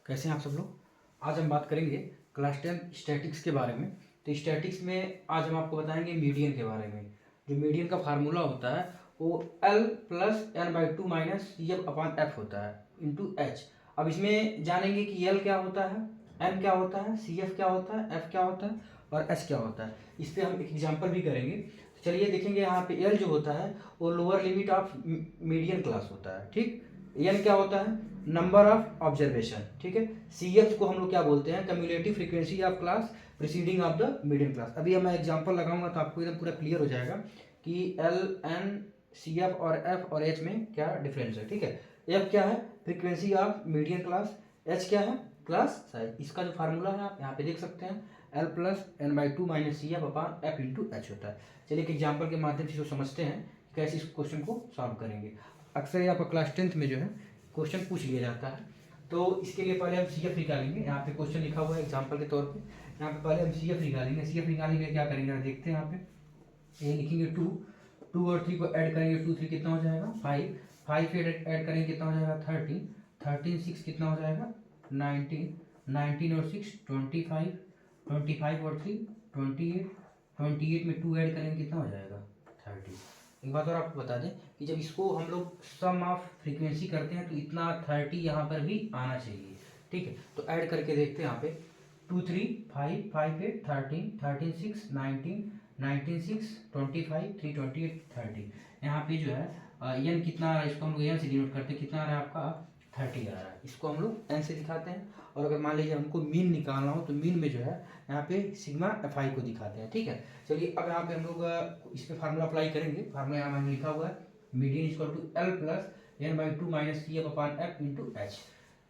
कैसे हैं आप सब लोग। आज हम बात करेंगे क्लास 10 स्टैटिक्स के बारे में। तो स्टैटिक्स में आज हम आपको बताएंगे मीडियन के बारे में। जो मीडियन का फार्मूला होता है वो L plus N by two minus C F upon F होता है इंटू एच। अब इसमें जानेंगे कि L क्या होता है, M क्या होता है, सी एफ क्या होता है, F क्या होता है और H क्या होता है। इस पर हम एक एग्जाम्पल भी करेंगे। तो चलिए देखेंगे यहाँ पे L जो होता है वो lower limit of median class होता है। ठीक, एन क्या होता है, नंबर ऑफ ऑब्जर्वेशन। ठीक है, सी एफ को हम लोग क्या बोलते हैं, cumulative frequency of class preceding of the median class. अभी मैं एग्जांपल लगाऊंगा तो आपको एकदम पूरा क्लियर हो जाएगा कि एल एन सी एफ और एफ और एच में क्या डिफरेंस है। ठीक है, एफ क्या है, frequency of median class, H क्या है, क्लास साइज। इसका जो फार्मूला है आप यहाँ पे देख सकते हैं, L plus N by two minus C F upon F into H होता है। चलिए एक एग्जाम्पल के माध्यम से इसको समझते हैं कैसे इस क्वेश्चन को सॉल्व करेंगे। अक्सर ये आपका क्लास 10th में जो है क्वेश्चन पूछ लिया जाता है। तो इसके लिए पहले हम सी एफ निकालेंगे। यहाँ पे क्वेश्चन लिखा हुआ है एग्जाम्पल के तौर पे। यहाँ पे पहले हम सी एफ निकालेंगे। सी एफ निकालने के लिए क्या करेंगे देखते हैं। यहाँ पे ये लिखेंगे टू, टू और थ्री को ऐड करेंगे, टू थ्री कितना हो जाएगा फाइव, फाइव ऐड करेंगे कितना हो जाएगा थर्टीन, थर्टीन सिक्स कितना हो जाएगा नाइनटीन, नाइनटीन और six twenty five, twenty five और three twenty eight, twenty eight में टू ऐड करेंगे कितना हो जाएगा थर्टी। एक बात और आपको बता दें कि जब इसको हम लोग सम ऑफ फ्रीक्वेंसी करते हैं तो इतना 30 यहाँ पर भी आना चाहिए। ठीक है, तो ऐड करके देखते हैं यहाँ पे, two three five, five eight thirteen, thirteen six nineteen, nineteen six twenty five, three twenty eight thirty. यहाँ पे जो है एन कितना आ रहा है, इसको हम लोग एन से डिनोट करते हैं, कितना आ रहा है आपका 30 आ रहा है। इसको हम लोग एन से दिखाते हैं। और अगर मान लीजिए हमको मीन निकालना हो तो मीन में जो है यहाँ पे सिग्मा एफ आई को दिखाते हैं। ठीक है, चलिए अब यहाँ पे हम लोग इस पर फार्मूला अप्लाई करेंगे। फार्मूला यहाँ मैंने लिखा हुआ है, median equal to L plus N by two minus C F upon F into H.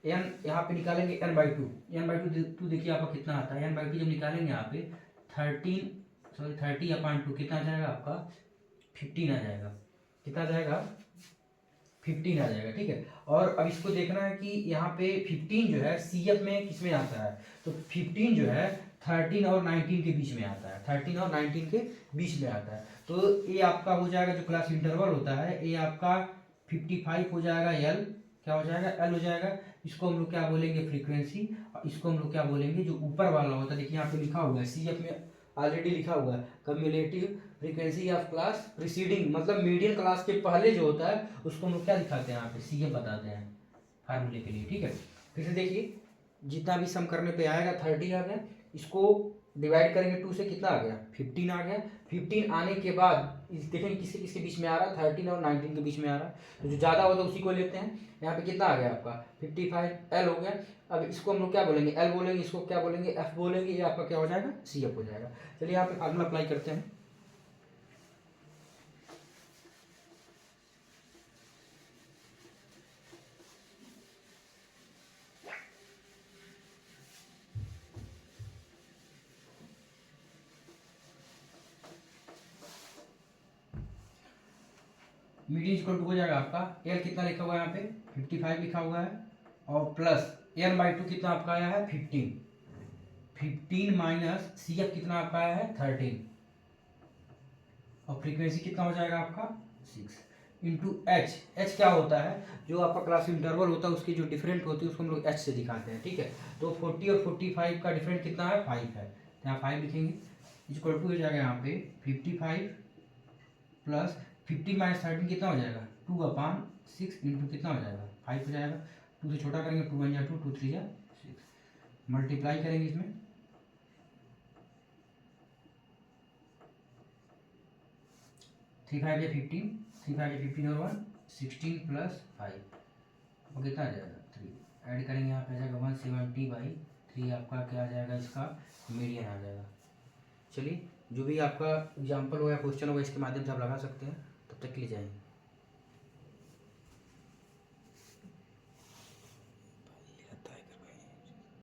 N यहाँ पे निकालेंगे N by two, N by two देखिए आपका कितना आता है, एन बाई टू जब निकालेंगे यहाँ पे 30 अपॉन टू कितना आ जाएगा आपका 15 आ जाएगा। कितना आ जाएगा 15 आ जाएगा। ठीक है, और अब इसको देखना है कि यहाँ पे 15 जो है सी एफ में किस में आता है, तो 15 जो है 13 और 19 के बीच में आता है, 13 और 19 के बीच में आता है। तो ये आपका हो जाएगा जो क्लास इंटरवल होता है, ये आपका 55 हो जाएगा, एल क्या हो जाएगा, एल हो जाएगा। इसको हम लोग क्या बोलेंगे फ्रीक्वेंसी, और इसको हम लोग क्या बोलेंगे जो ऊपर वाला होता है, देखिए यहाँ पे लिखा हुआ है सी एफ में ऑलरेडी लिखा हुआ है cumulative frequency of class preceding, मतलब मीडियन क्लास के पहले जो होता है उसको हम लोग क्या दिखाते हैं यहाँ पे सी एफ बताते हैं फार्मूले के लिए। ठीक है, फिर से देखिए जितना भी सम करने पे आएगा 30 आ गया, इसको डिवाइड करेंगे टू से कितना आ गया 15 आ गया। 15 आने के बाद देखेंगे किसके किसके बीच में आ रहा है, 13 और 19 के बीच में आ रहा है, तो जो ज़्यादा होता है उसी को लेते हैं। यहाँ पे कितना आ गया आपका 55 एल हो गया। अब इसको हम लोग क्या बोलेंगे, एल बोलेंगे, इसको क्या बोलेंगे एफ बोलेंगे, ये आपका क्या हो जाएगा सी एफ हो जाएगा। चलिए यहाँ पे फार्मूला अप्लाई करते हैं। मीडियन इक्वल टू हो जाएगा आपका, एल कितना लिखा हुआ है यहाँ पे 55 लिखा हुआ है, और प्लस एन बाई टू कितना आपका आया है 15, 15 माइनस सी एफ कितना आपका आया है 13, और फ्रीक्वेंसी कितना हो जाएगा आपका 6 इंटू एच। एच क्या होता है, जो आपका क्लास इंटरवल होता है उसकी जो डिफरेंट होती है उसको हम लोग एच से दिखाते हैं। ठीक है, तो 40 और 45 का डिफरेंट कितना है 5 है, तो यहाँ 5 लिखेंगे। इक्वल टू हो जाएगा यहाँ पे 55 प्लस 50 माइनस 13 कितना हो जाएगा 2 अपान 6 इंटू कितना हो जाएगा 5 हो जाएगा। 2 से छोटा करेंगे 2 1 जा 2, 2 3 जा 6, मल्टीप्लाई करेंगे इसमें 3 5 या 15, 3 5 या 15 और 1 16 प्लस 5 और कितना आ जाएगा 3, ऐड करेंगे यहाँ पे आ जाएगा 170/3, आपका क्या आ जाएगा इसका मीडियन आ जाएगा। चलिए जो भी आपका एग्जाम्पल हो या क्वेश्चन होगा इसके माध्यम से आप लगा सकते हैं। तब तक के लिए जाएंगे।